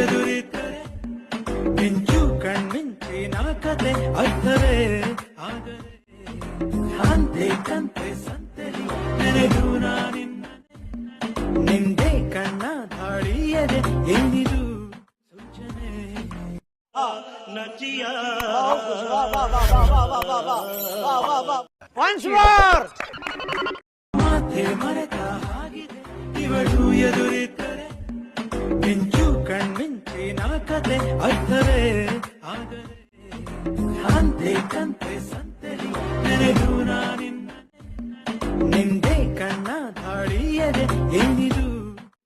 ಎದುರಿದ್ದರೆ ಮಿಂಚು ಕಣ್ಮಿಂಚಿನ ಕತೆ ಅರ್ಥವೇ ಆದರೆ ಕಾಂತೆ ಕಂತೆ ಸಂತೆಲಿ ನೆನೆದು ನಾನಿನ್ನ ನಿಂದೆ ಕಣ್ಣ ಧಾಳಿಯದೆ ಏನಿದು ಸೂಚನೆ ನಚಿಯ ಮಾತೆ ಮರೆತ ಹಾಗಿದೆ ಇವಳು ಎದುರಿದ್ದರೆ ಮಿಂಚು ಕಣ್ಮಿಂಚಿನ ಕತೆ ಅರ್ಥವೇ ಆದರೆ ಕಾಂತೆ ಕಂತೆ ಸಂತೆಲಿ ನೆನೆದು ನಾನಿನ್ನ ನಿಂದೆ ಕಣ್ಣ ಧಾಳಿಯದೆ ಏನಿದು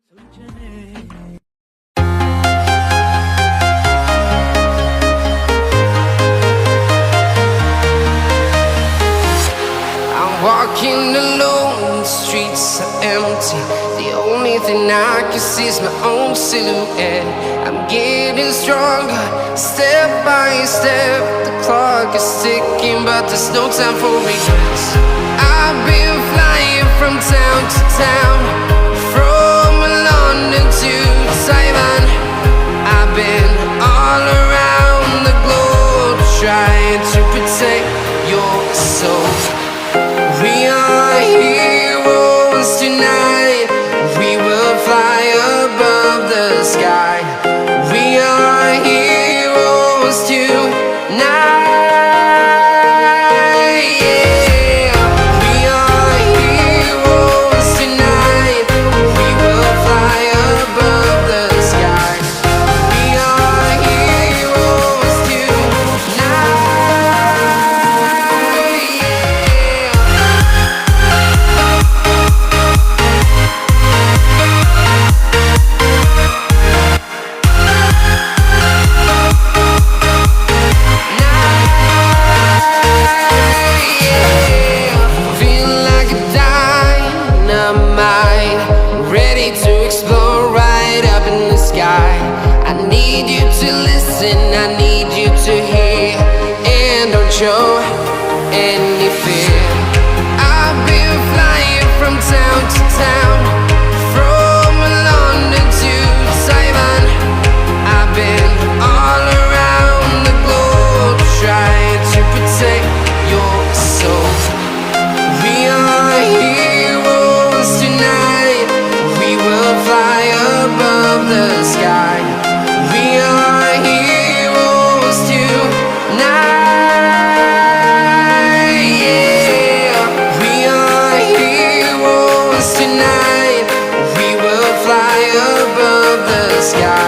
ಸೂಚನೆ Walking alone, the streets are empty. The only thing I can see is my own silhouette. I'm getting stronger, step by step. The clock is ticking, but there's no time for regrets. I've been flying from town to town, from London to Taiwan. I've been all around the globe, trying to protect your soul. We are heroes tonight. We will fly above the sky. We are heroes tonight. Yeah. We are heroes tonight. We will fly above the sky. We are heroes tonight. Ready to explore right up in the sky. I need you to listen, I need you to hear, and don't show any fear. I've been flying from town to town, from London to Taiwan. I've been all around the globe, trying to protect your soul. We are heroes tonight. We will fly above the sky. We are heroes tonight. Yeah. We are heroes tonight. We will fly above the sky.